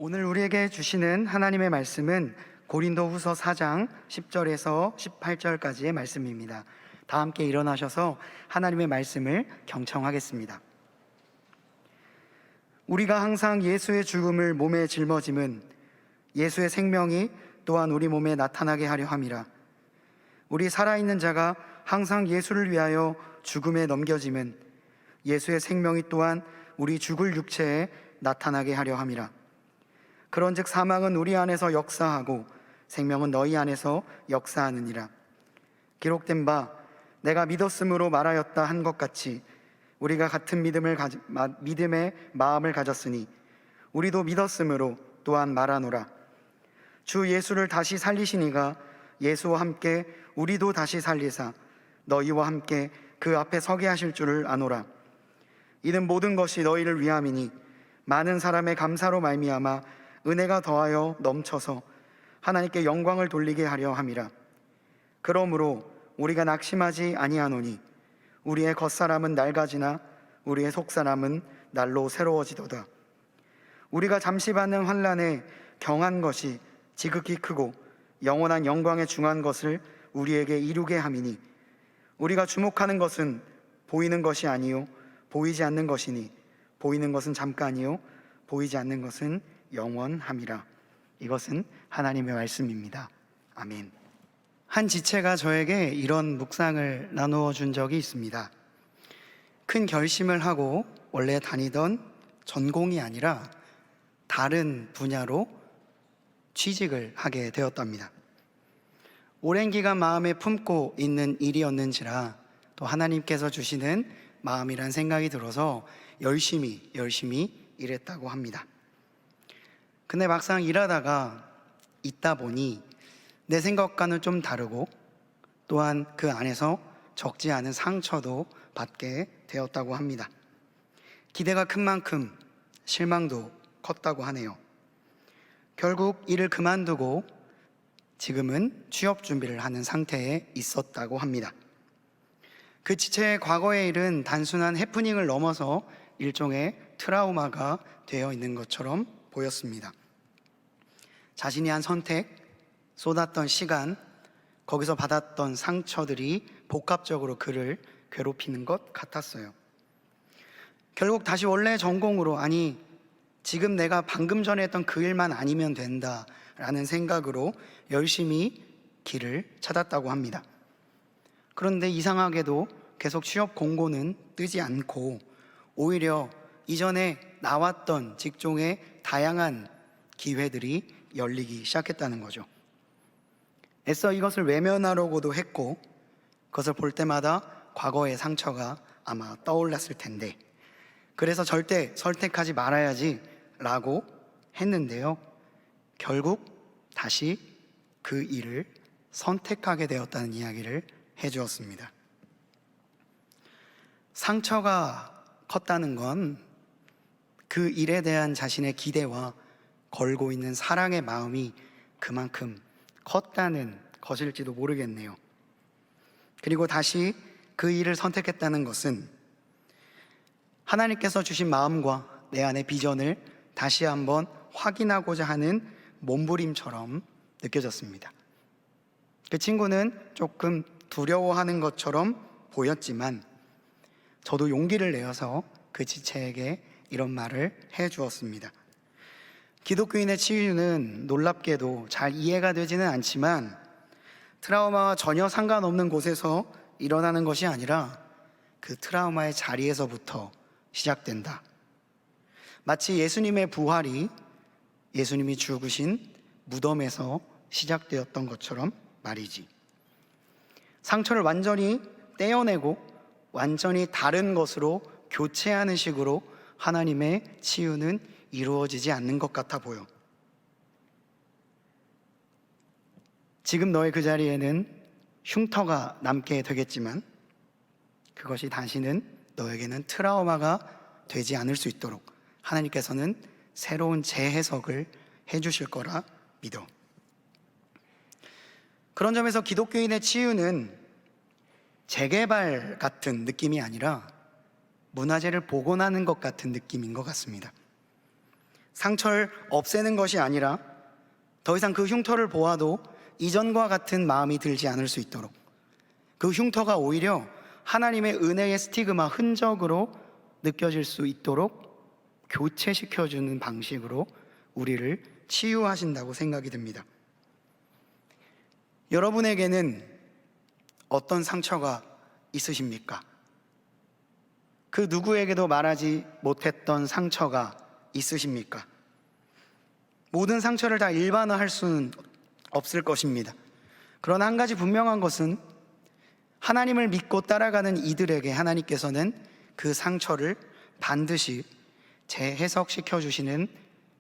오늘 우리에게 주시는 하나님의 말씀은 고린도후서 4장 10절에서 18절까지의 말씀입니다. 다 함께 일어나셔서 하나님의 말씀을 경청하겠습니다. 우리가 항상 예수의 죽음을 몸에 짊어짐은 예수의 생명이 또한 우리 몸에 나타나게 하려 함이라. 우리 살아있는 자가 항상 예수를 위하여 죽음에 넘겨짐은 예수의 생명이 또한 우리 죽을 육체에 나타나게 하려 함이라. 그런즉 사망은 우리 안에서 역사하고 생명은 너희 안에서 역사하느니라. 기록된 바 내가 믿었으므로 말하였다 한 것 같이 우리가 같은 믿음의 마음을 가졌으니 우리도 믿었으므로 또한 말하노라. 주 예수를 다시 살리시니가 예수와 함께 우리도 다시 살리사 너희와 함께 그 앞에 서게 하실 줄을 아노라. 이는 모든 것이 너희를 위함이니 많은 사람의 감사로 말미암아 은혜가 더하여 넘쳐서 하나님께 영광을 돌리게 하려 함이라. 그러므로 우리가 낙심하지 아니하노니 우리의 겉사람은 낡아지나 우리의 속사람은 날로 새로워지도다. 우리가 잠시 받는 환난에 경한 것이 지극히 크고 영원한 영광에 중한 것을 우리에게 이루게 함이니 우리가 주목하는 것은 보이는 것이 아니요 보이지 않는 것이니 보이는 것은 잠깐이요 보이지 않는 것은 영원함이라. 이것은 하나님의 말씀입니다. 아멘. 한 지체가 저에게 이런 묵상을 나누어 준 적이 있습니다. 큰 결심을 하고 원래 다니던 전공이 아니라 다른 분야로 취직을 하게 되었답니다. 오랜 기간 마음에 품고 있는 일이었는지라 또 하나님께서 주시는 마음이란 생각이 들어서 열심히 일했다고 합니다. 근데 막상 일하다가 있다 보니 내 생각과는 좀 다르고 또한 그 안에서 적지 않은 상처도 받게 되었다고 합니다. 기대가 큰 만큼 실망도 컸다고 하네요. 결국 일을 그만두고 지금은 취업 준비를 하는 상태에 있었다고 합니다. 그 지체의 과거의 일은 단순한 해프닝을 넘어서 일종의 트라우마가 되어 있는 것처럼 보였습니다. 자신이 한 선택, 쏟았던 시간, 거기서 받았던 상처들이 복합적으로 그를 괴롭히는 것 같았어요. 결국 다시 원래 전공으로, 아니 지금 내가 방금 전에 했던 그 일만 아니면 된다라는 생각으로 열심히 길을 찾았다고 합니다. 그런데 이상하게도 계속 취업 공고는 뜨지 않고 오히려 이전에 나왔던 직종의 다양한 기회들이 열리기 시작했다는 거죠. 애써 이것을 외면하려고도 했고 그것을 볼 때마다 과거의 상처가 아마 떠올랐을 텐데 그래서 절대 선택하지 말아야지 라고 했는데요, 결국 다시 그 일을 선택하게 되었다는 이야기를 해주었습니다. 상처가 컸다는 건 그 일에 대한 자신의 기대와 걸고 있는 사랑의 마음이 그만큼 컸다는 것일지도 모르겠네요. 그리고 다시 그 일을 선택했다는 것은 하나님께서 주신 마음과 내 안의 비전을 다시 한번 확인하고자 하는 몸부림처럼 느껴졌습니다. 그 친구는 조금 두려워하는 것처럼 보였지만 저도 용기를 내어서 그 지체에게 이런 말을 해주었습니다. 기독교인의 치유는 놀랍게도 잘 이해가 되지는 않지만 트라우마와 전혀 상관없는 곳에서 일어나는 것이 아니라 그 트라우마의 자리에서부터 시작된다. 마치 예수님의 부활이 예수님이 죽으신 무덤에서 시작되었던 것처럼 말이지. 상처를 완전히 떼어내고 완전히 다른 것으로 교체하는 식으로 하나님의 치유는 이루어지지 않는 것 같아 보여. 지금 너의 그 자리에는 흉터가 남게 되겠지만 그것이 다시는 너에게는 트라우마가 되지 않을 수 있도록 하나님께서는 새로운 재해석을 해주실 거라 믿어. 그런 점에서 기독교인의 치유는 재개발 같은 느낌이 아니라 문화재를 복원하는 것 같은 느낌인 것 같습니다. 상처를 없애는 것이 아니라 더 이상 그 흉터를 보아도 이전과 같은 마음이 들지 않을 수 있도록, 그 흉터가 오히려 하나님의 은혜의 스티그마, 흔적으로 느껴질 수 있도록 교체시켜주는 방식으로 우리를 치유하신다고 생각이 듭니다. 여러분에게는 어떤 상처가 있으십니까? 그 누구에게도 말하지 못했던 상처가 있으십니까? 모든 상처를 다 일반화할 수는 없을 것입니다. 그러나 한 가지 분명한 것은 하나님을 믿고 따라가는 이들에게 하나님께서는 그 상처를 반드시 재해석시켜 주시는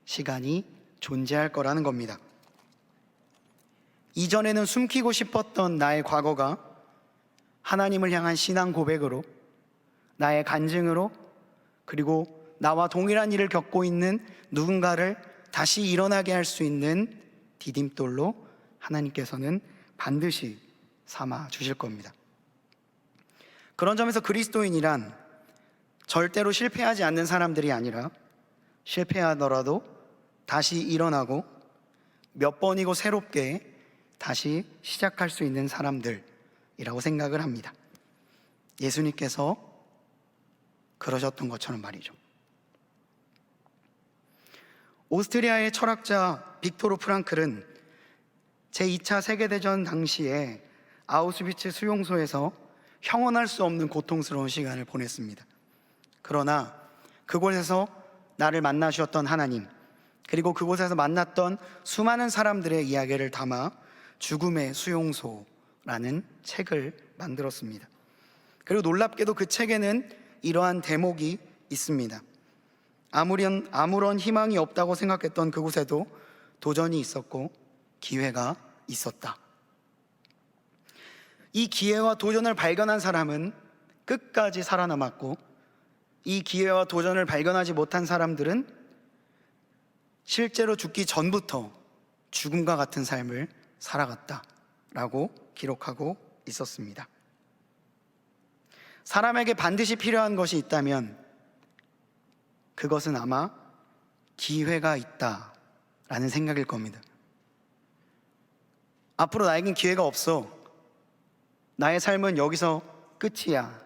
시간이 존재할 거라는 겁니다. 이전에는 숨기고 싶었던 나의 과거가 하나님을 향한 신앙 고백으로, 나의 간증으로, 그리고 나와 동일한 일을 겪고 있는 누군가를 다시 일어나게 할 수 있는 디딤돌로 하나님께서는 반드시 삼아 주실 겁니다. 그런 점에서 그리스도인이란 절대로 실패하지 않는 사람들이 아니라 실패하더라도 다시 일어나고 몇 번이고 새롭게 다시 시작할 수 있는 사람들이라고 생각을 합니다. 예수님께서 그러셨던 것처럼 말이죠. 오스트리아의 철학자 빅토르 프랑클은 제2차 세계대전 당시에 아우슈비츠 수용소에서 형언할 수 없는 고통스러운 시간을 보냈습니다. 그러나 그곳에서 나를 만나 주셨던 하나님, 그리고 그곳에서 만났던 수많은 사람들의 이야기를 담아 죽음의 수용소라는 책을 만들었습니다. 그리고 놀랍게도 그 책에는 이러한 대목이 있습니다. 아무런 희망이 없다고 생각했던 그곳에도 도전이 있었고 기회가 있었다. 이 기회와 도전을 발견한 사람은 끝까지 살아남았고, 이 기회와 도전을 발견하지 못한 사람들은 실제로 죽기 전부터 죽음과 같은 삶을 살아갔다라고 기록하고 있었습니다. 사람에게 반드시 필요한 것이 있다면 그것은 아마 기회가 있다라는 생각일 겁니다. 앞으로 나에겐 기회가 없어. 나의 삶은 여기서 끝이야.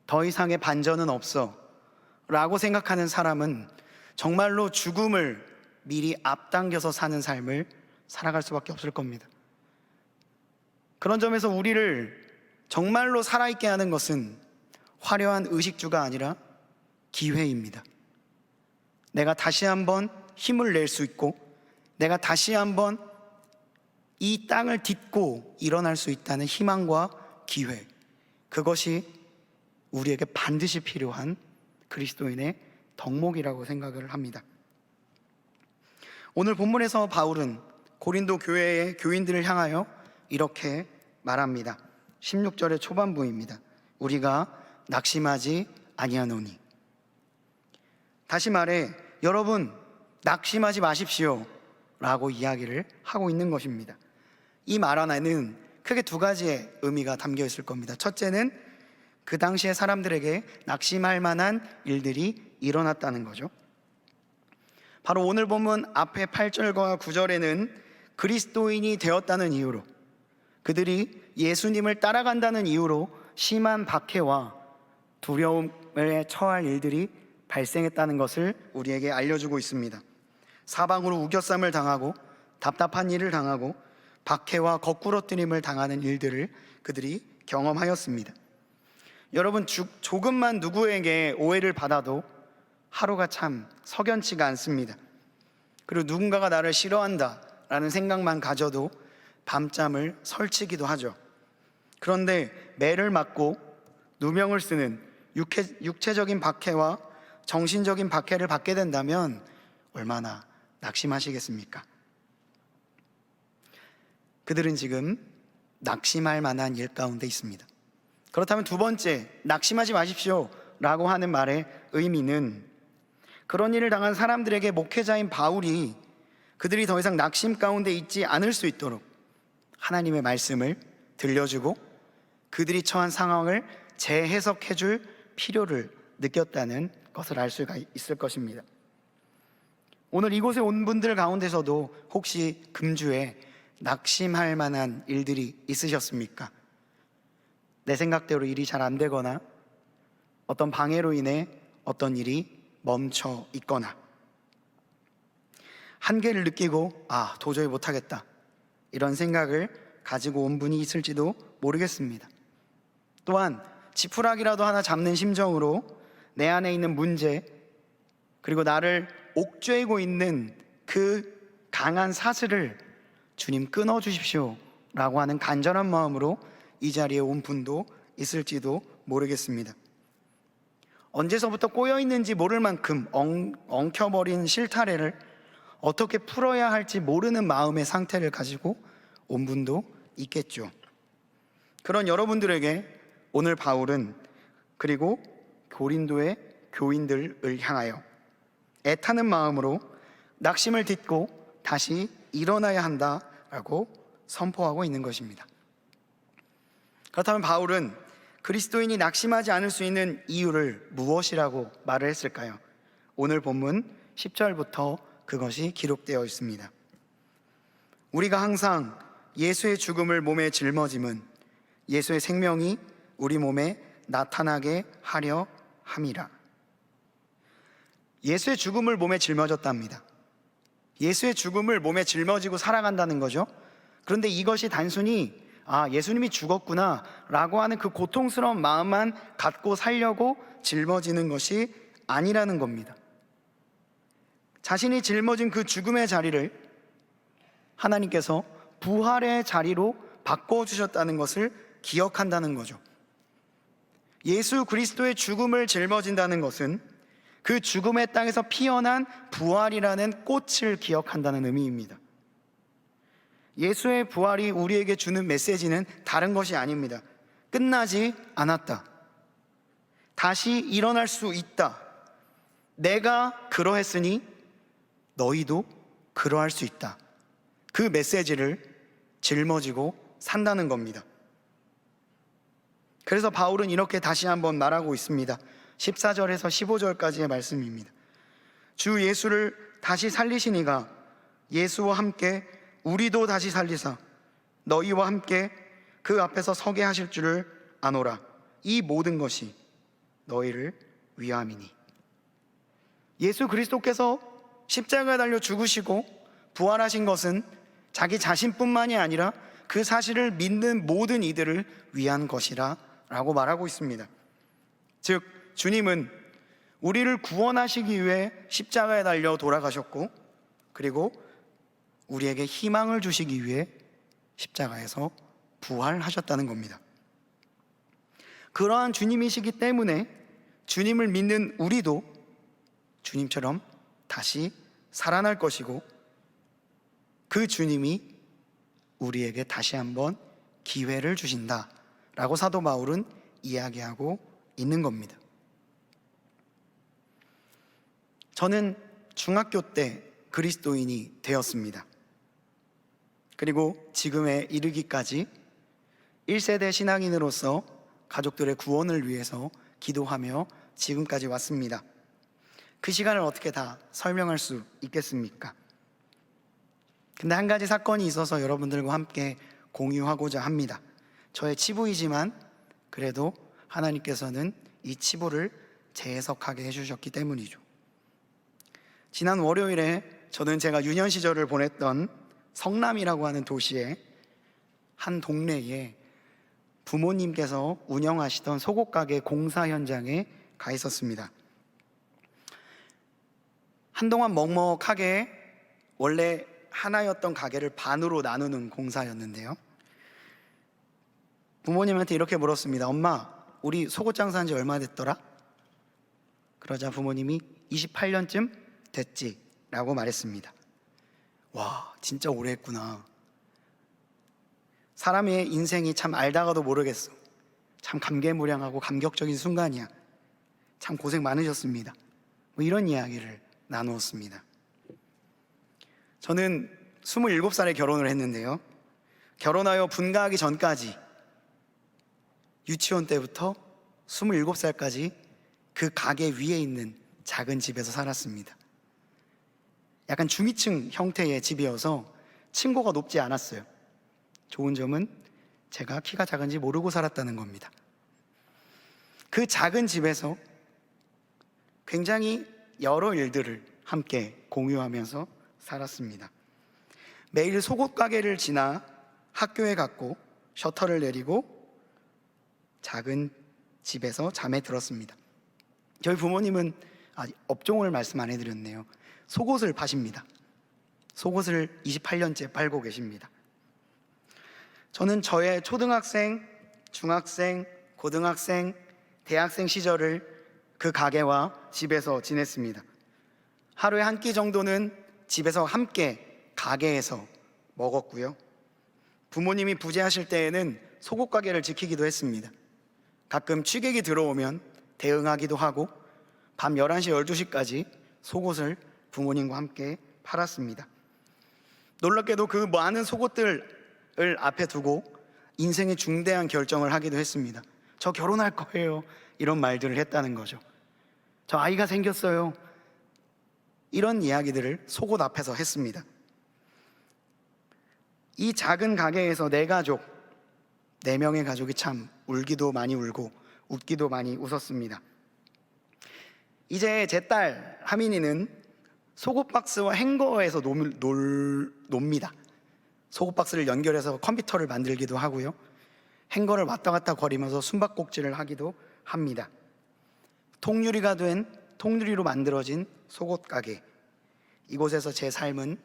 더 이상의 반전은 없어. 라고 생각하는 사람은 정말로 죽음을 미리 앞당겨서 사는 삶을 살아갈 수밖에 없을 겁니다. 그런 점에서 우리를 정말로 살아있게 하는 것은 화려한 의식주가 아니라 기회입니다. 내가 다시 한번 힘을 낼 수 있고, 내가 다시 한번 이 땅을 딛고 일어날 수 있다는 희망과 기회, 그것이 우리에게 반드시 필요한 그리스도인의 덕목이라고 생각을 합니다. 오늘 본문에서 바울은 고린도 교회의 교인들을 향하여 이렇게 말합니다. 16절의 초반부입니다. 우리가 낙심하지 아니하노니. 다시 말해, 여러분 낙심하지 마십시오 라고 이야기를 하고 있는 것입니다. 이 말 안에는 크게 두 가지의 의미가 담겨 있을 겁니다. 첫째는 그 당시의 사람들에게 낙심할 만한 일들이 일어났다는 거죠. 바로 오늘 본문 앞에 8절과 9절에는 그리스도인이 되었다는 이유로, 그들이 예수님을 따라간다는 이유로 심한 박해와 두려움에 처할 일들이 발생했다는 것을 우리에게 알려주고 있습니다. 사방으로 우겨쌈을 당하고 답답한 일을 당하고 박해와 거꾸러뜨림을 당하는 일들을 그들이 경험하였습니다. 여러분, 조금만 누구에게 오해를 받아도 하루가 참 석연치가 않습니다. 그리고 누군가가 나를 싫어한다 라는 생각만 가져도 밤잠을 설치기도 하죠. 그런데 매를 맞고 누명을 쓰는 육체적인 박해와 정신적인 박해를 받게 된다면 얼마나 낙심하시겠습니까? 그들은 지금 낙심할 만한 일 가운데 있습니다. 그렇다면 두 번째, 낙심하지 마십시오 라고 하는 말의 의미는, 그런 일을 당한 사람들에게 목회자인 바울이 그들이 더 이상 낙심 가운데 있지 않을 수 있도록 하나님의 말씀을 들려주고 그들이 처한 상황을 재해석해 줄 필요를 느꼈다는 것을 알 수가 있을 것입니다. 오늘 이곳에 온 분들 가운데서도 혹시 금주에 낙심할 만한 일들이 있으셨습니까? 내 생각대로 일이 잘 안 되거나 어떤 방해로 인해 어떤 일이 멈춰 있거나 한계를 느끼고 도저히 못하겠다 이런 생각을 가지고 온 분이 있을지도 모르겠습니다. 또한 지푸라기라도 하나 잡는 심정으로 내 안에 있는 문제 그리고 나를 옥죄이고 있는 그 강한 사슬을 주님 끊어주십시오 라고 하는 간절한 마음으로 이 자리에 온 분도 있을지도 모르겠습니다. 언제서부터 꼬여있는지 모를 만큼 엉켜버린 실타래를 어떻게 풀어야 할지 모르는 마음의 상태를 가지고 온 분도 있겠죠. 그런 여러분들에게 오늘 바울은 그리고 고린도의 교인들을 향하여 애타는 마음으로 낙심을 딛고 다시 일어나야 한다라고 선포하고 있는 것입니다. 그렇다면 바울은 그리스도인이 낙심하지 않을 수 있는 이유를 무엇이라고 말을 했을까요? 오늘 본문 10절부터 그것이 기록되어 있습니다. 우리가 항상 예수의 죽음을 몸에 짊어짐은 예수의 생명이 우리 몸에 나타나게 하려 함이라. 예수의 죽음을 몸에 짊어졌답니다. 예수의 죽음을 몸에 짊어지고 살아간다는 거죠. 그런데 이것이 단순히 예수님이 죽었구나 라고 하는 그 고통스러운 마음만 갖고 살려고 짊어지는 것이 아니라는 겁니다. 자신이 짊어진 그 죽음의 자리를 하나님께서 부활의 자리로 바꿔주셨다는 것을 기억한다는 거죠. 예수 그리스도의 죽음을 짊어진다는 것은 그 죽음의 땅에서 피어난 부활이라는 꽃을 기억한다는 의미입니다. 예수의 부활이 우리에게 주는 메시지는 다른 것이 아닙니다. 끝나지 않았다. 다시 일어날 수 있다. 내가 그러했으니 너희도 그러할 수 있다. 그 메시지를 짊어지고 산다는 겁니다. 그래서 바울은 이렇게 다시 한번 말하고 있습니다. 14절에서 15절까지의 말씀입니다. 주 예수를 다시 살리시니가 예수와 함께 우리도 다시 살리사 너희와 함께 그 앞에서 서게 하실 줄을 아노라. 이 모든 것이 너희를 위함이니. 예수 그리스도께서 십자가에 달려 죽으시고 부활하신 것은 자기 자신뿐만이 아니라 그 사실을 믿는 모든 이들을 위한 것이라 라고 말하고 있습니다. 즉 주님은 우리를 구원하시기 위해 십자가에 달려 돌아가셨고 그리고 우리에게 희망을 주시기 위해 십자가에서 부활하셨다는 겁니다. 그러한 주님이시기 때문에 주님을 믿는 우리도 주님처럼 다시 살아날 것이고 그 주님이 우리에게 다시 한번 기회를 주신다라고 사도 바울은 이야기하고 있는 겁니다. 저는 중학교 때 그리스도인이 되었습니다. 그리고 지금에 이르기까지 1세대 신앙인으로서 가족들의 구원을 위해서 기도하며 지금까지 왔습니다. 그 시간을 어떻게 다 설명할 수 있겠습니까? 근데 한 가지 사건이 있어서 여러분들과 함께 공유하고자 합니다. 저의 치부이지만 그래도 하나님께서는 이 치부를 재해석하게 해주셨기 때문이죠. 지난 월요일에 저는 제가 유년 시절을 보냈던 성남이라고 하는 도시의 한 동네에 부모님께서 운영하시던 속옷가게 공사 현장에 가 있었습니다. 한동안 먹먹하게 원래 하나였던 가게를 반으로 나누는 공사였는데요. 부모님한테 이렇게 물었습니다. 엄마, 우리 속옷 장사한 지 얼마 됐더라? 그러자 부모님이 28년쯤 됐지 라고 말했습니다. 와, 진짜 오래 했구나. 사람의 인생이 참 알다가도 모르겠어. 참 감개무량하고 감격적인 순간이야. 참 고생 많으셨습니다. 이런 이야기를 나누었습니다. 저는 27살에 결혼을 했는데요. 결혼하여 분가하기 전까지 유치원 때부터 27살까지 그 가게 위에 있는 작은 집에서 살았습니다. 약간 중위층 형태의 집이어서 층고가 높지 않았어요. 좋은 점은 제가 키가 작은지 모르고 살았다는 겁니다. 그 작은 집에서 굉장히 여러 일들을 함께 공유하면서 살았습니다. 매일 속옷 가게를 지나 학교에 갔고 셔터를 내리고 작은 집에서 잠에 들었습니다. 저희 부모님은 업종을 말씀 안 해드렸네요. 속옷을 파십니다. 속옷을 28년째 팔고 계십니다. 저는 저의 초등학생, 중학생, 고등학생, 대학생 시절을 그 가게와 집에서 지냈습니다. 하루에 한 끼 정도는 집에서 함께 가게에서 먹었고요. 부모님이 부재하실 때에는 속옷 가게를 지키기도 했습니다. 가끔 취객이 들어오면 대응하기도 하고 밤 11시, 12시까지 속옷을 부모님과 함께 팔았습니다. 놀랍게도 그 많은 속옷들을 앞에 두고 인생의 중대한 결정을 하기도 했습니다. 저 결혼할 거예요. 이런 말들을 했다는 거죠. 저 아이가 생겼어요. 이런 이야기들을 속옷 앞에서 했습니다. 이 작은 가게에서 네 가족, 4명의 가족이 참 울기도 많이 울고 웃기도 많이 웃었습니다. 이제 제 딸 하민이는 속옷 박스와 행거에서 놉니다. 속옷 박스를 연결해서 컴퓨터를 만들기도 하고요. 행거를 왔다 갔다 거리면서 숨바꼭질을 하기도 합니다. 통유리로 만들어진 속옷 가게, 이곳에서 제 삶은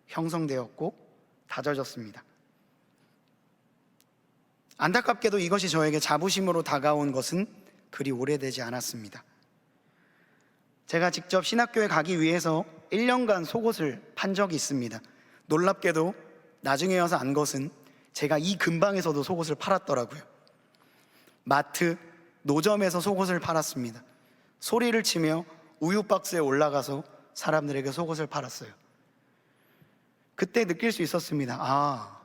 형성되었고 다져졌습니다. 안타깝게도 이것이 저에게 자부심으로 다가온 것은 그리 오래되지 않았습니다. 제가 직접 신학교에 가기 위해서 1년간 속옷을 판 적이 있습니다. 놀랍게도 나중에 와서 안 것은 제가 이 근방에서도 속옷을 팔았더라고요. 마트, 노점에서 속옷을 팔았습니다. 소리를 치며 우유 박스에 올라가서 사람들에게 속옷을 팔았어요. 그때 느낄 수 있었습니다.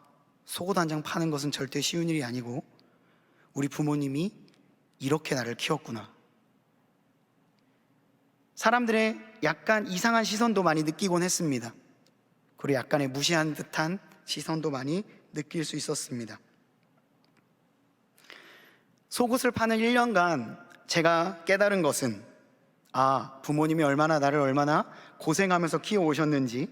속옷 한 장 파는 것은 절대 쉬운 일이 아니고 우리 부모님이 이렇게 나를 키웠구나. 사람들의 약간 이상한 시선도 많이 느끼곤 했습니다. 그리고 약간의 무시한 듯한 시선도 많이 느낄 수 있었습니다. 속옷을 파는 1년간 제가 깨달은 것은 부모님이 나를 얼마나 고생하면서 키워오셨는지,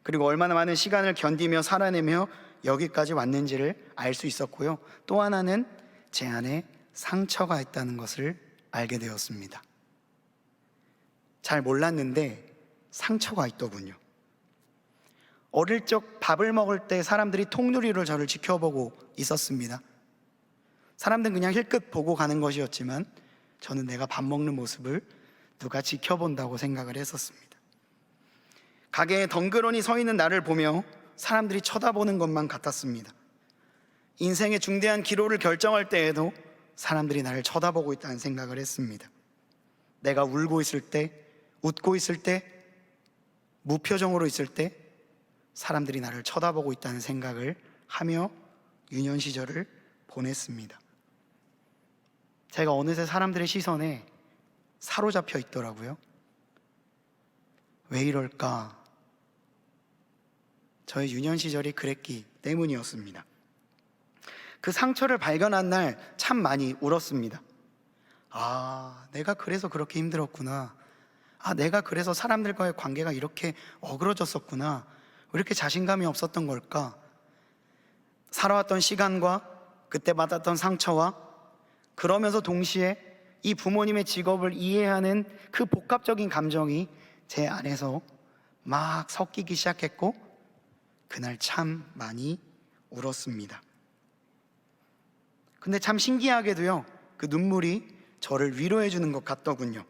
그리고 얼마나 많은 시간을 견디며 살아내며 여기까지 왔는지를 알 수 있었고요. 또 하나는 제 안에 상처가 있다는 것을 알게 되었습니다. 잘 몰랐는데 상처가 있더군요. 어릴 적 밥을 먹을 때 사람들이 통유리로 저를 지켜보고 있었습니다. 사람들은 그냥 힐끗 보고 가는 것이었지만 저는 내가 밥 먹는 모습을 누가 지켜본다고 생각을 했었습니다. 가게에 덩그러니 서 있는 나를 보며 사람들이 쳐다보는 것만 같았습니다. 인생의 중대한 기로를 결정할 때에도 사람들이 나를 쳐다보고 있다는 생각을 했습니다. 내가 울고 있을 때, 웃고 있을 때, 무표정으로 있을 때 사람들이 나를 쳐다보고 있다는 생각을 하며 유년 시절을 보냈습니다. 제가 어느새 사람들의 시선에 사로잡혀 있더라고요. 왜 이럴까? 저의 유년 시절이 그랬기 때문이었습니다. 그 상처를 발견한 날 참 많이 울었습니다. 내가 그래서 그렇게 힘들었구나. 내가 그래서 사람들과의 관계가 이렇게 어그러졌었구나. 왜 이렇게 자신감이 없었던 걸까? 살아왔던 시간과 그때 받았던 상처와 그러면서 동시에 이 부모님의 직업을 이해하는 그 복합적인 감정이 제 안에서 막 섞이기 시작했고 그날 참 많이 울었습니다. 근데 참 신기하게도요, 그 눈물이 저를 위로해 주는 것 같더군요.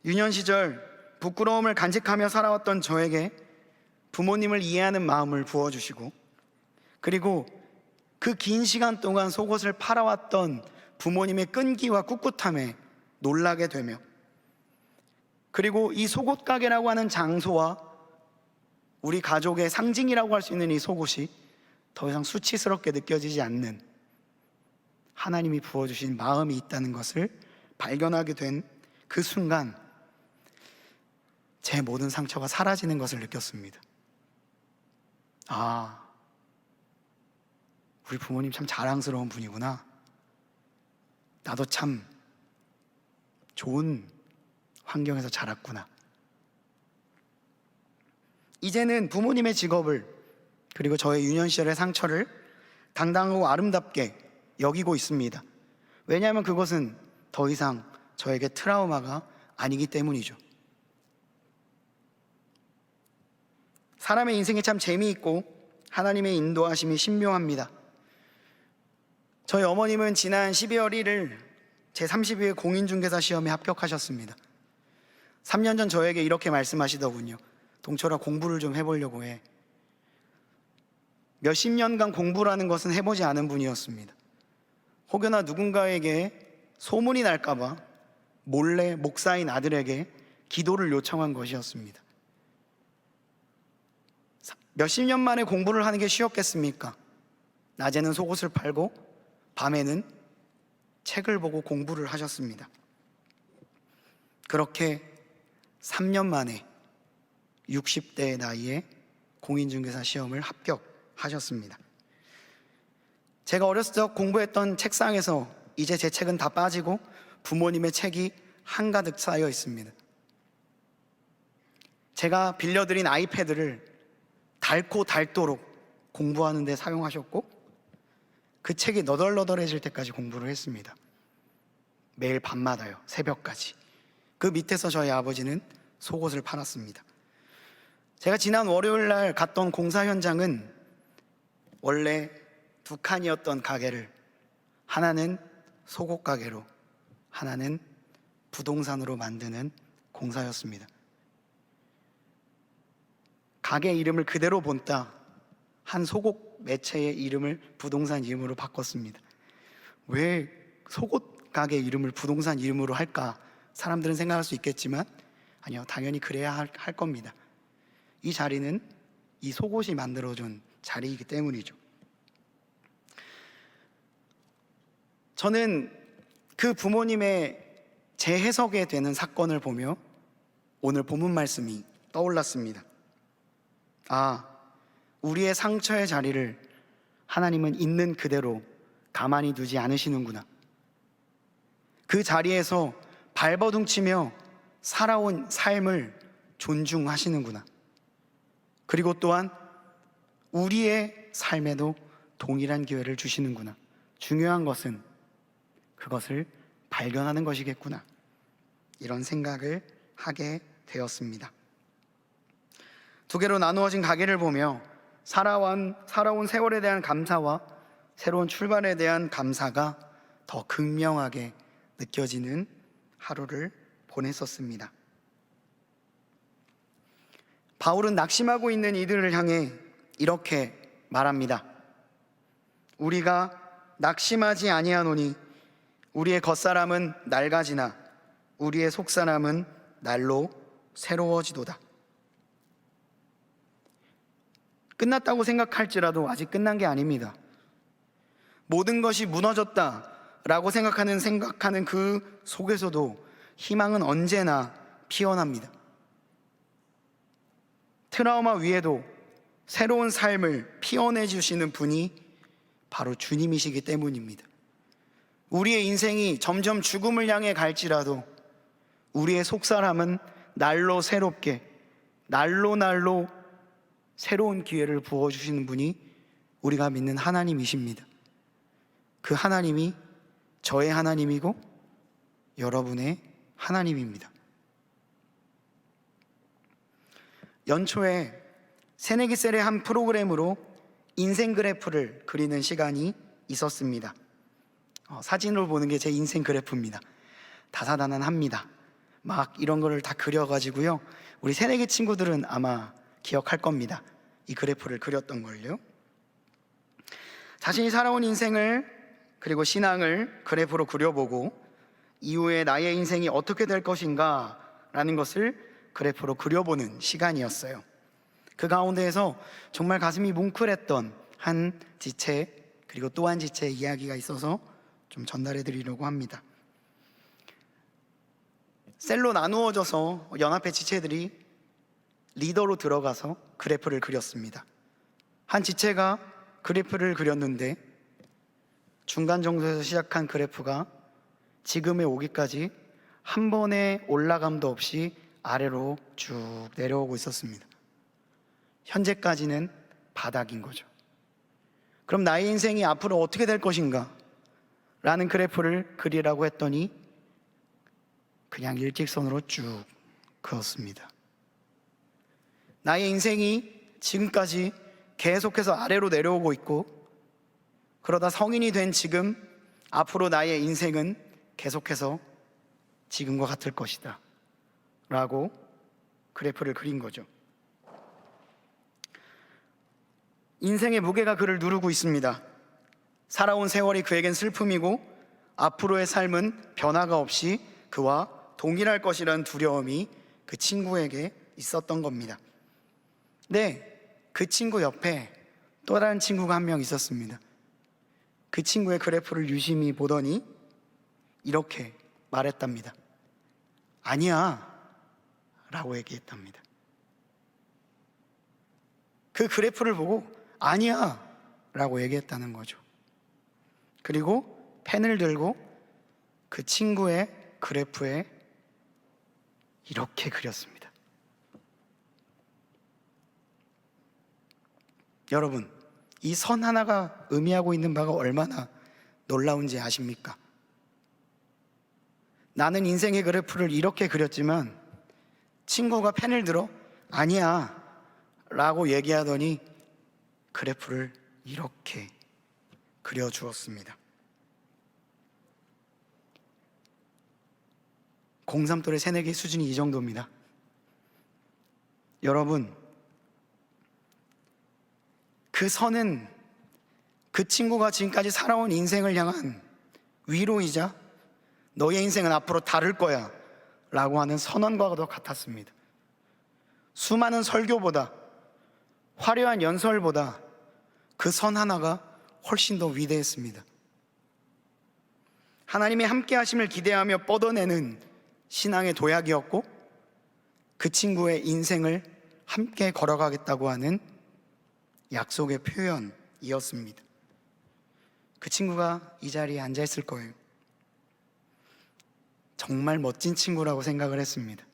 유년 시절 부끄러움을 간직하며 살아왔던 저에게 부모님을 이해하는 마음을 부어주시고, 그리고 그 긴 시간 동안 속옷을 팔아왔던 부모님의 끈기와 꿋꿋함에 놀라게 되며, 그리고 이 속옷 가게라고 하는 장소와 우리 가족의 상징이라고 할 수 있는 이 속옷이 더 이상 수치스럽게 느껴지지 않는 하나님이 부어주신 마음이 있다는 것을 발견하게 된 그 순간, 제 모든 상처가 사라지는 것을 느꼈습니다. 아, 우리 부모님 참 자랑스러운 분이구나. 나도 참 좋은 환경에서 자랐구나. 이제는 부모님의 직업을, 그리고 저의 유년 시절의 상처를 당당하고 아름답게 여기고 있습니다. 왜냐하면 그것은 더 이상 저에게 트라우마가 아니기 때문이죠. 사람의 인생이 참 재미있고 하나님의 인도하심이 신묘합니다. 저희 어머님은 지난 12월 1일 제32회 공인중개사 시험에 합격하셨습니다. 3년 전 저에게 이렇게 말씀하시더군요. 동철아, 공부를 좀 해보려고 해. 몇십 년간 공부라는 것은 해보지 않은 분이었습니다. 혹여나 누군가에게 소문이 날까봐 몰래 목사인 아들에게 기도를 요청한 것이었습니다. 몇십 년 만에 공부를 하는 게 쉬웠겠습니까? 낮에는 속옷을 팔고 밤에는 책을 보고 공부를 하셨습니다. 그렇게 3년 만에 60대의 나이에 공인중개사 시험을 합격하셨습니다. 제가 어렸을 때 공부했던 책상에서 이제 제 책은 다 빠지고 부모님의 책이 한가득 쌓여 있습니다. 제가 빌려드린 아이패드를 닳고 닳도록 공부하는 데 사용하셨고, 그 책이 너덜너덜해질 때까지 공부를 했습니다. 매일 밤마다요, 새벽까지. 그 밑에서 저희 아버지는 속옷을 팔았습니다. 제가 지난 월요일 날 갔던 공사 현장은 원래 두 칸이었던 가게를 하나는 속옷 가게로, 하나는 부동산으로 만드는 공사였습니다. 가게 이름을 그대로 본따 한 속옷 매체의 이름을 부동산 이름으로 바꿨습니다. 왜 속옷 가게 이름을 부동산 이름으로 할까? 사람들은 생각할 수 있겠지만 아니요, 당연히 그래야 할 겁니다. 이 자리는 이 속옷이 만들어준 자리이기 때문이죠. 저는 그 부모님의 재해석에 되는 사건을 보며 오늘 본문 말씀이 떠올랐습니다. 아, 우리의 상처의 자리를 하나님은 있는 그대로 가만히 두지 않으시는구나. 그 자리에서 발버둥치며 살아온 삶을 존중하시는구나. 그리고 또한 우리의 삶에도 동일한 기회를 주시는구나. 중요한 것은 그것을 발견하는 것이겠구나. 이런 생각을 하게 되었습니다. 두 개로 나누어진 가게를 보며 살아온 세월에 대한 감사와 새로운 출발에 대한 감사가 더 극명하게 느껴지는 하루를 보냈었습니다. 바울은 낙심하고 있는 이들을 향해 이렇게 말합니다. 우리가 낙심하지 아니하노니 우리의 겉사람은 낡아지나 우리의 속사람은 날로 새로워지도다. 끝났다고 생각할지라도 아직 끝난 게 아닙니다. 모든 것이 무너졌다라고 생각하는 그 속에서도 희망은 언제나 피어납니다. 트라우마 위에도 새로운 삶을 피워내 주시는 분이 바로 주님이시기 때문입니다. 우리의 인생이 점점 죽음을 향해 갈지라도 우리의 속사람은 날로 새롭게, 날로 새로운 기회를 부어주시는 분이 우리가 믿는 하나님이십니다. 그 하나님이 저의 하나님이고 여러분의 하나님입니다. 연초에 새내기셀의 한 프로그램으로 인생 그래프를 그리는 시간이 있었습니다. 사진으로 보는 게 제 인생 그래프입니다. 다사다난합니다. 막 이런 거를 다 그려가지고요, 우리 새내기 친구들은 아마 기억할 겁니다. 이 그래프를 그렸던 걸요. 자신이 살아온 인생을, 그리고 신앙을 그래프로 그려보고 이후에 나의 인생이 어떻게 될 것인가 라는 것을 그래프로 그려보는 시간이었어요. 그 가운데에서 정말 가슴이 뭉클했던 한 지체, 그리고 또 한 지체의 이야기가 있어서 좀 전달해 드리려고 합니다. 셀로 나누어져서 연합회 지체들이 리더로 들어가서 그래프를 그렸습니다. 한 지체가 그래프를 그렸는데 중간 정도에서 시작한 그래프가 지금에 오기까지 한 번의 올라감도 없이 아래로 쭉 내려오고 있었습니다. 현재까지는 바닥인 거죠. 그럼 나의 인생이 앞으로 어떻게 될 것인가? 라는 그래프를 그리라고 했더니 그냥 일직선으로 쭉 그었습니다. 나의 인생이 지금까지 계속해서 아래로 내려오고 있고, 그러다 성인이 된 지금 앞으로 나의 인생은 계속해서 지금과 같을 것이다 라고 그래프를 그린 거죠. 인생의 무게가 그를 누르고 있습니다. 살아온 세월이 그에겐 슬픔이고 앞으로의 삶은 변화가 없이 그와 동일할 것이라는 두려움이 그 친구에게 있었던 겁니다. 네, 그 친구 옆에 또 다른 친구가 한 명 있었습니다. 그 친구의 그래프를 유심히 보더니 이렇게 말했답니다. 아니야 라고 얘기했답니다. 그 그래프를 보고 아니야 라고 얘기했다는 거죠. 그리고 펜을 들고 그 친구의 그래프에 이렇게 그렸습니다. 여러분, 이 선 하나가 의미하고 있는 바가 얼마나 놀라운지 아십니까? 나는 인생의 그래프를 이렇게 그렸지만 친구가 펜을 들어 아니야 라고 얘기하더니 그래프를 이렇게 그려주었습니다. 03 또래 새내기 수준이 이 정도입니다. 여러분, 그 선은 그 친구가 지금까지 살아온 인생을 향한 위로이자 너의 인생은 앞으로 다를 거야 라고 하는 선언과도 같았습니다. 수많은 설교보다, 화려한 연설보다 그 선 하나가 훨씬 더 위대했습니다. 하나님의 함께 하심을 기대하며 뻗어내는 신앙의 도약이었고, 그 친구의 인생을 함께 걸어가겠다고 하는 약속의 표현이었습니다. 그 친구가 이 자리에 앉아 있을 거예요. 정말 멋진 친구라고 생각을 했습니다.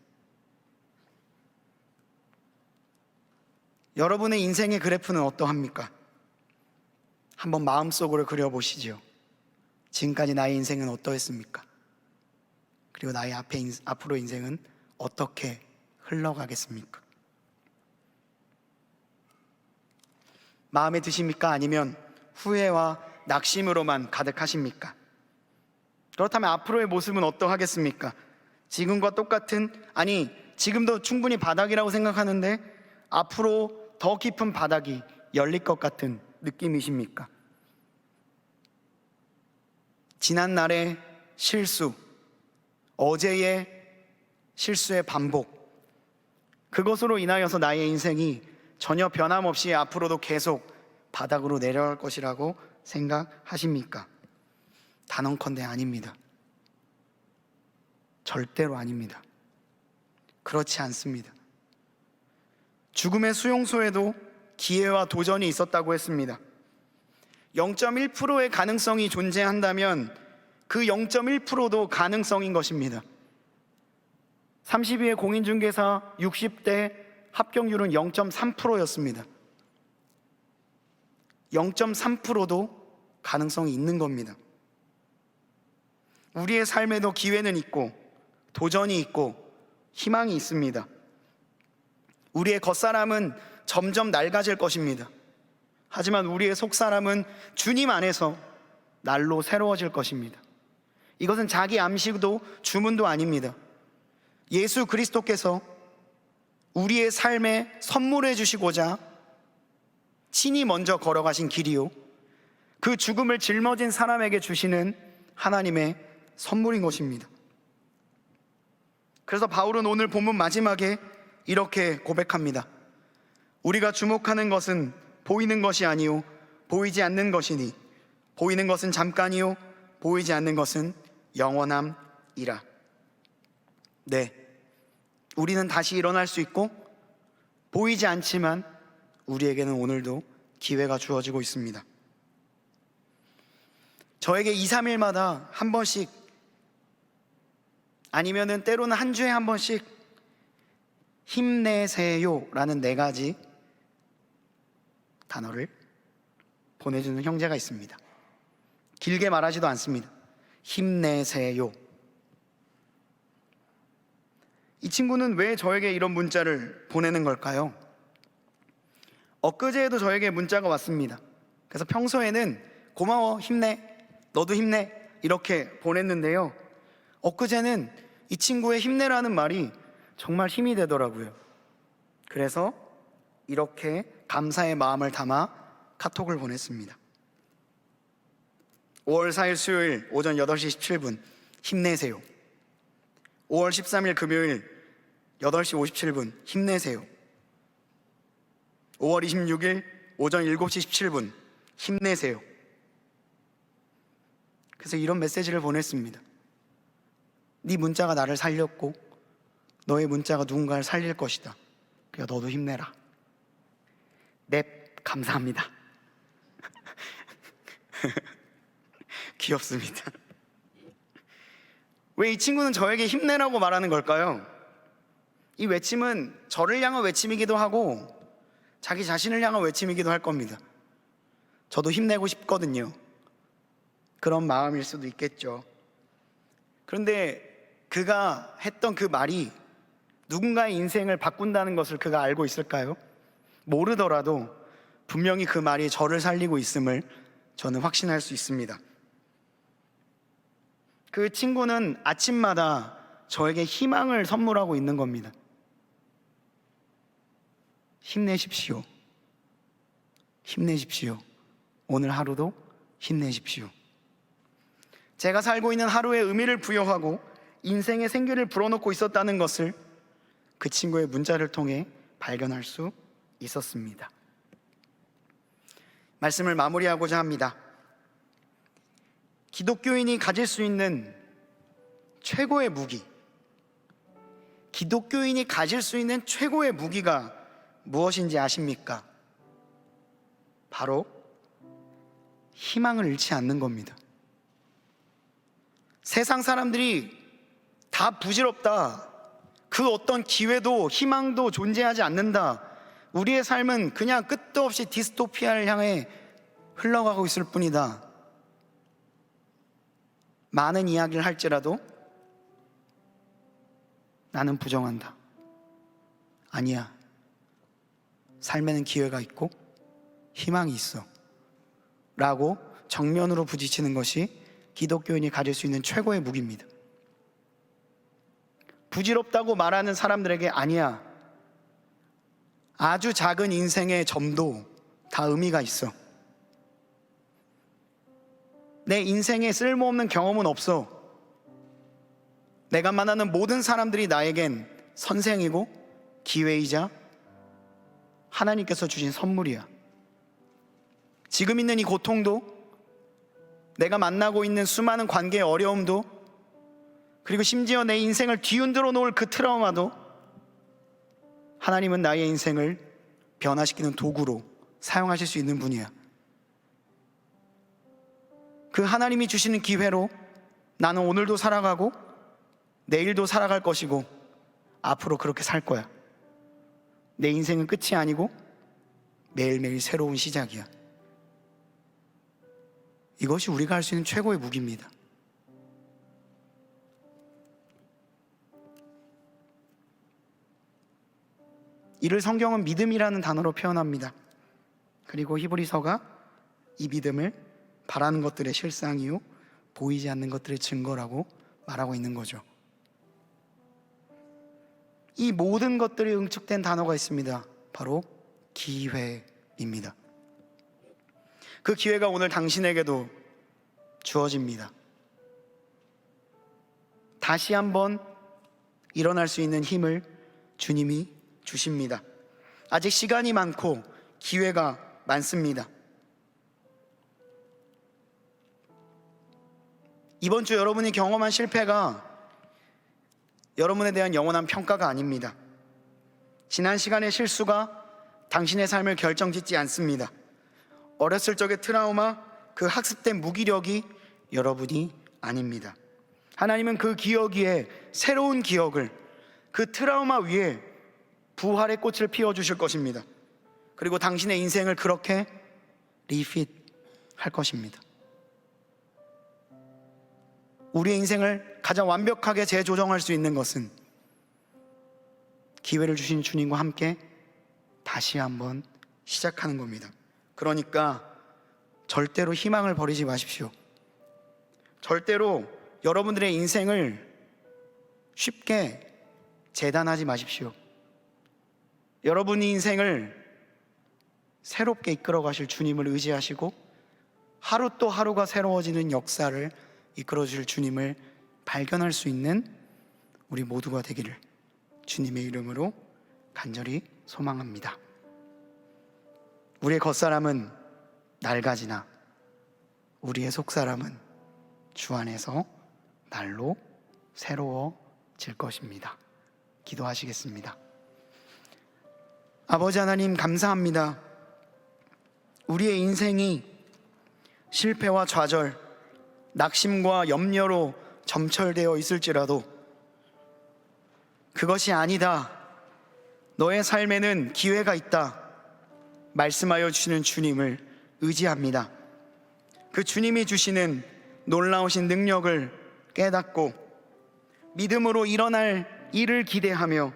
여러분의 인생의 그래프는 어떠합니까? 한번 마음속으로 그려보시죠. 지금까지 나의 인생은 어떠했습니까? 그리고 나의 앞으로 인생은 어떻게 흘러가겠습니까? 마음에 드십니까? 아니면 후회와 낙심으로만 가득하십니까? 그렇다면 앞으로의 모습은 어떠하겠습니까? 지금과 똑같은, 아니 지금도 충분히 바닥이라고 생각하는데 앞으로 더 깊은 바닥이 열릴 것 같은 느낌이십니까? 지난날의 실수, 어제의 실수의 반복, 그것으로 인하여서 나의 인생이 전혀 변함없이 앞으로도 계속 바닥으로 내려갈 것이라고 생각하십니까? 단언컨대 아닙니다. 절대로 아닙니다. 그렇지 않습니다. 죽음의 수용소에도 기회와 도전이 있었다고 했습니다. 0.1%의 가능성이 존재한다면 그 0.1%도 가능성인 것입니다. 32회 공인중개사 60대 합격률은 0.3%였습니다. 0.3%도 가능성이 있는 겁니다. 우리의 삶에도 기회는 있고 도전이 있고 희망이 있습니다. 우리의 겉사람은 점점 낡아질 것입니다. 하지만 우리의 속사람은 주님 안에서 날로 새로워질 것입니다. 이것은 자기 암시도 주문도 아닙니다. 예수 그리스도께서 우리의 삶에 선물해 주시고자 친히 먼저 걸어가신 길이요, 그 죽음을 짊어진 사람에게 주시는 하나님의 선물인 것입니다. 그래서 바울은 오늘 본문 마지막에 이렇게 고백합니다. 우리가 주목하는 것은 보이는 것이 아니요 보이지 않는 것이니 보이는 것은 잠깐이요 보이지 않는 것은 영원함이라. 네, 우리는 다시 일어날 수 있고 보이지 않지만 우리에게는 오늘도 기회가 주어지고 있습니다. 저에게 2, 3일마다 한 번씩, 아니면은 때로는 한 주에 한 번씩 힘내세요 라는 4가지 단어를 보내주는 형제가 있습니다. 길게 말하지도 않습니다. 힘내세요. 이 친구는 왜 저에게 이런 문자를 보내는 걸까요? 엊그제에도 저에게 문자가 왔습니다. 그래서 평소에는 고마워, 힘내, 너도 힘내 이렇게 보냈는데요, 엊그제는 이 친구의 힘내라는 말이 정말 힘이 되더라고요. 그래서 이렇게 감사의 마음을 담아 카톡을 보냈습니다. 5월 4일 수요일 오전 8시 17분 힘내세요. 5월 13일 금요일 8시 57분 힘내세요. 5월 26일 오전 7시 17분 힘내세요. 그래서 이런 메시지를 보냈습니다. 네 문자가 나를 살렸고 너의 문자가 누군가를 살릴 것이다. 그러니까 너도 힘내라. 넵, 감사합니다. 귀엽습니다. 왜 이 친구는 저에게 힘내라고 말하는 걸까요? 이 외침은 저를 향한 외침이기도 하고 자기 자신을 향한 외침이기도 할 겁니다. 저도 힘내고 싶거든요. 그런 마음일 수도 있겠죠. 그런데 그가 했던 그 말이 누군가의 인생을 바꾼다는 것을 그가 알고 있을까요? 모르더라도 분명히 그 말이 저를 살리고 있음을 저는 확신할 수 있습니다. 그 친구는 아침마다 저에게 희망을 선물하고 있는 겁니다. 힘내십시오. 힘내십시오. 오늘 하루도 힘내십시오. 제가 살고 있는 하루에 의미를 부여하고 인생의 생기를 불어넣고 있었다는 것을 그 친구의 문자를 통해 발견할 수 있었습니다. 말씀을 마무리하고자 합니다. 기독교인이 가질 수 있는 최고의 무기, 기독교인이 가질 수 있는 최고의 무기가 무엇인지 아십니까? 바로 희망을 잃지 않는 겁니다. 세상 사람들이 다 부질없다, 그 어떤 기회도 희망도 존재하지 않는다, 우리의 삶은 그냥 끝도 없이 디스토피아를 향해 흘러가고 있을 뿐이다, 많은 이야기를 할지라도 나는 부정한다. 아니야, 삶에는 기회가 있고 희망이 있어 라고 정면으로 부딪히는 것이 기독교인이 가질 수 있는 최고의 무기입니다. 부질없다고 말하는 사람들에게 아니야, 아주 작은 인생의 점도 다 의미가 있어. 내 인생에 쓸모없는 경험은 없어. 내가 만나는 모든 사람들이 나에겐 선생이고 기회이자 하나님께서 주신 선물이야. 지금 있는 이 고통도, 내가 만나고 있는 수많은 관계의 어려움도, 그리고 심지어 내 인생을 뒤흔들어 놓을 그 트라우마도 하나님은 나의 인생을 변화시키는 도구로 사용하실 수 있는 분이야. 그 하나님이 주시는 기회로 나는 오늘도 살아가고 내일도 살아갈 것이고 앞으로 그렇게 살 거야. 내 인생은 끝이 아니고 매일매일 새로운 시작이야. 이것이 우리가 할 수 있는 최고의 무기입니다. 이를 성경은 믿음이라는 단어로 표현합니다. 그리고 히브리서가 이 믿음을 바라는 것들의 실상이요 보이지 않는 것들의 증거라고 말하고 있는 거죠. 이 모든 것들이 응축된 단어가 있습니다. 바로 기회입니다. 그 기회가 오늘 당신에게도 주어집니다. 다시 한번 일어날 수 있는 힘을 주님이 주십니다. 아직 시간이 많고 기회가 많습니다. 이번 주 여러분이 경험한 실패가 여러분에 대한 영원한 평가가 아닙니다. 지난 시간의 실수가 당신의 삶을 결정짓지 않습니다. 어렸을 적의 트라우마, 그 학습된 무기력이 여러분이 아닙니다. 하나님은 그 기억 위에 새로운 기억을, 그 트라우마 위에 부활의 꽃을 피워주실 것입니다. 그리고 당신의 인생을 그렇게 리핏할 것입니다. 우리의 인생을 가장 완벽하게 재조정할 수 있는 것은 기회를 주신 주님과 함께 다시 한번 시작하는 겁니다. 그러니까 절대로 희망을 버리지 마십시오. 절대로 여러분들의 인생을 쉽게 재단하지 마십시오. 여러분의 인생을 새롭게 이끌어 가실 주님을 의지하시고 하루 또 하루가 새로워지는 역사를 이끌어 주실 주님을 발견할 수 있는 우리 모두가 되기를 주님의 이름으로 간절히 소망합니다. 우리의 겉사람은 낡아지나 우리의 속사람은 주 안에서 날로 새로워질 것입니다. 기도하시겠습니다. 아버지 하나님, 감사합니다. 우리의 인생이 실패와 좌절, 낙심과 염려로 점철되어 있을지라도 그것이 아니다, 너의 삶에는 기회가 있다 말씀하여 주시는 주님을 의지합니다. 그 주님이 주시는 놀라우신 능력을 깨닫고 믿음으로 일어날 일을 기대하며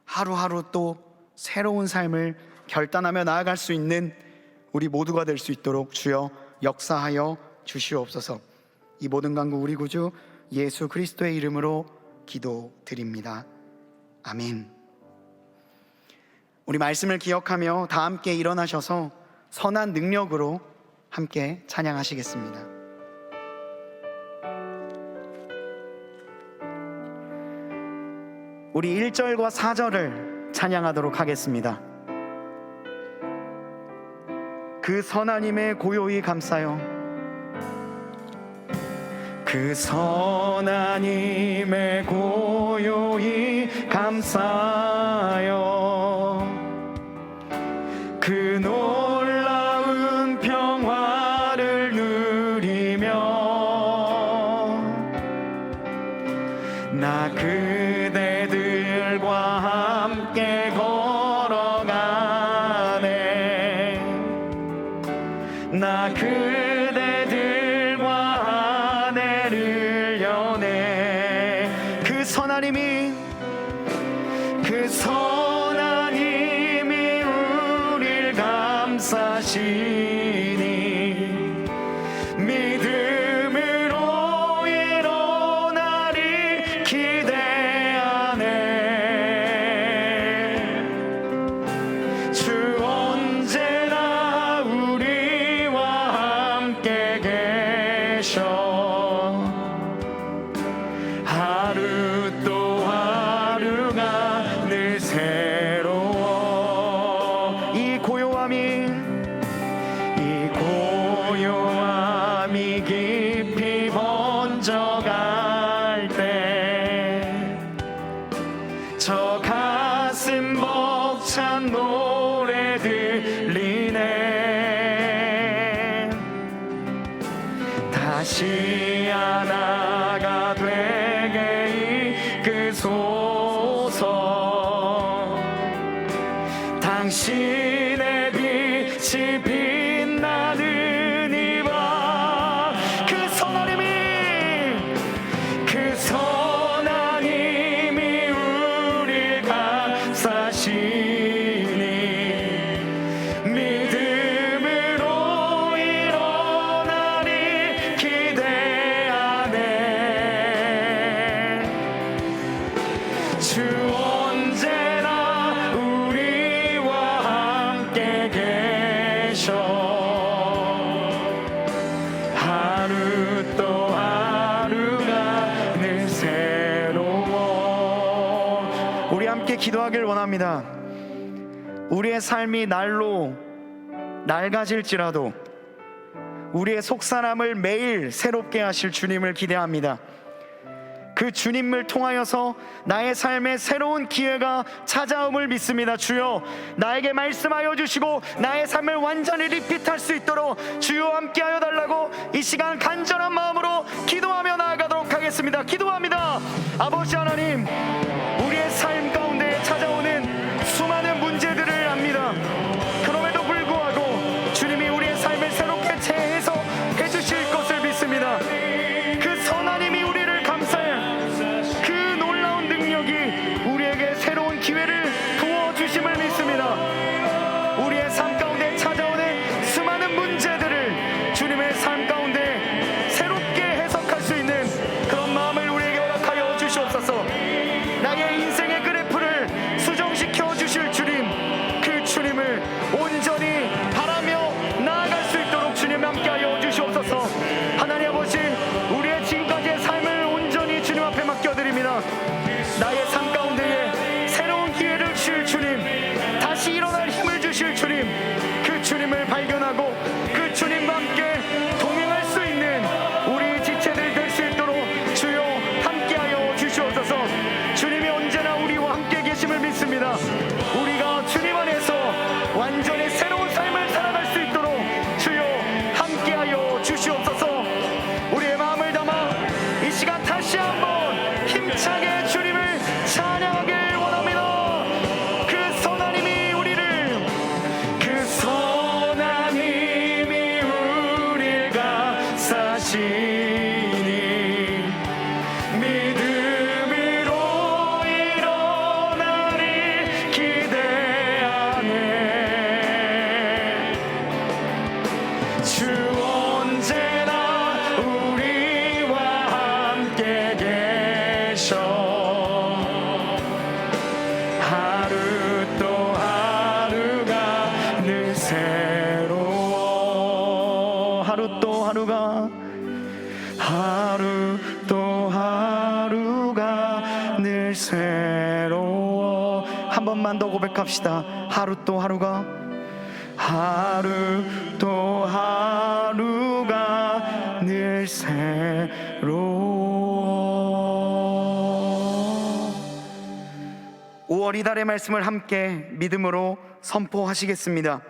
하루하루 또 새로운 삶을 결단하며 나아갈 수 있는 우리 모두가 될 수 있도록 주여 역사하여 주시옵소서. 이 모든 간구 우리 구주 예수 그리스도의 이름으로 기도드립니다. 아멘. 우리 말씀을 기억하며 다 함께 일어나셔서 선한 능력으로 함께 찬양하시겠습니다. 우리 1절과 4절을 찬양하도록 하겠습니다. 그 선하님의 고요히 감싸요. 그 선하님의 고요히 감싸요. 그 놀라운 평화를 누리며 나 그대들과 함께 걸어가네. 나 그대들과 하늘을 여네. 그 선하님이 우릴 감싸시니 믿음으로 일어나리 기대하네. 주 언제나 우리와 함께 계셔. 하루 또 하루가 늘 새로워. 이 고요함이 깊이 번져갈 때 저 가슴 벅찬 노래 들리네. 다시 하나가 되게 이끄소서. 당신의 빛이 빛나는 이 밤. 그 선하님이 우릴 감싸시니 믿음으로 일어나리 기대하네. 주 언제나 우리와 함께 계셔. 하루 또 하루가 늘 새로워. 우리 함께 기도하길 원합니다. 우리의 삶이 날로 낡아질지라도 우리의 속사람을 매일 새롭게 하실 주님을 기대합니다. 그 주님을 통하여서 나의 삶에 새로운 기회가 찾아옴을 믿습니다. 주여, 나에게 말씀하여 주시고 나의 삶을 완전히 리핏할 수 있도록 주여 함께하여 달라고 이 시간 간절한 마음으로 기도하며 나아가도록 하겠습니다. 기도합니다. 아버지 하나님, 우리의 삶 가운데 찾아오는 수많은 문제들을 압니다. 그럼에도 불구하고 주님이 우리의 삶을 새롭게 재해석해 주실 것을 믿습니다. 그 선하님이 우리를 감싸해 그 놀라운 능력이 우리에게 새로운 기회를 부어주심을 믿습니다. 우리의 삶 가운데 찾아오는 수많은 문제들을 주님의 삶 가운데 새롭게 해석할 수 있는 그런 마음을 우리에게 허락하여 주시옵소서. 나의 인생의 그래프를 수정시켜 주실 주님, 그 주님을 온전히 바라며 나아갈 수 있도록 주님 함께하여 주시옵소서. 하나님 아버지, 우리의 지금까지의 삶을 온전히 주님 앞에 맡겨드립니다. 나의 삶 가운데에 새로운 기회를 주실 주님, 다시 일어날 힘을 주실 주님, 그 주님을 발견하고 그 주님과 함께 동행할 수 있는 우리 지체들 될 수 있도록 주여 함께하여 주시옵소서. 주님이 언제나 우리와 함께 계심을 믿습니다. 우리가 주님 안에서 완전히 새로운 삶을 살아갈 수 있도록 주여 함께하여 주시옵소서. 우리의 마음을 담아 이 시간 다시 한번 힘차게 주님을 찬양하길 원합니다. 그 선하님이 우리를 감싸시니 믿음으로 일어나리 기대하네. 주 언제나 우리와 함께 계셔. 하루 또 하루가 늘 새로워. 하루 또 하루가 늘 새로워. 한 번만 더 고백합시다. 하루 또 하루가 늘 새로워. 5월 이달의 말씀을 함께 믿음으로 선포하시겠습니다.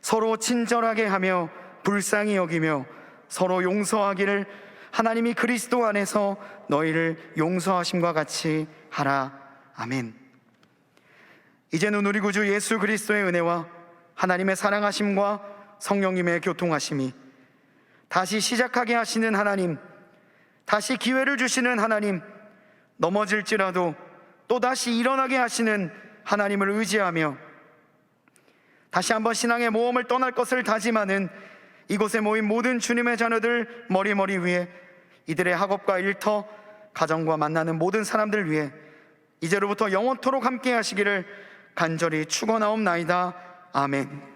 서로 친절하게 하며 불쌍히 여기며 서로 용서하기를 하나님이 그리스도 안에서 너희를 용서하심과 같이 하라. 아멘. 이제는 우리 구주 예수 그리스도의 은혜와 하나님의 사랑하심과 성령님의 교통하심이, 다시 시작하게 하시는 하나님, 다시 기회를 주시는 하나님, 넘어질지라도 또다시 일어나게 하시는 하나님을 의지하며 다시 한번 신앙의 모험을 떠날 것을 다짐하는 이곳에 모인 모든 주님의 자녀들 머리 위에, 이들의 학업과 일터, 가정과 만나는 모든 사람들 위해 이제로부터 영원토록 함께 하시기를 간절히 축원하옵나이다. 아멘.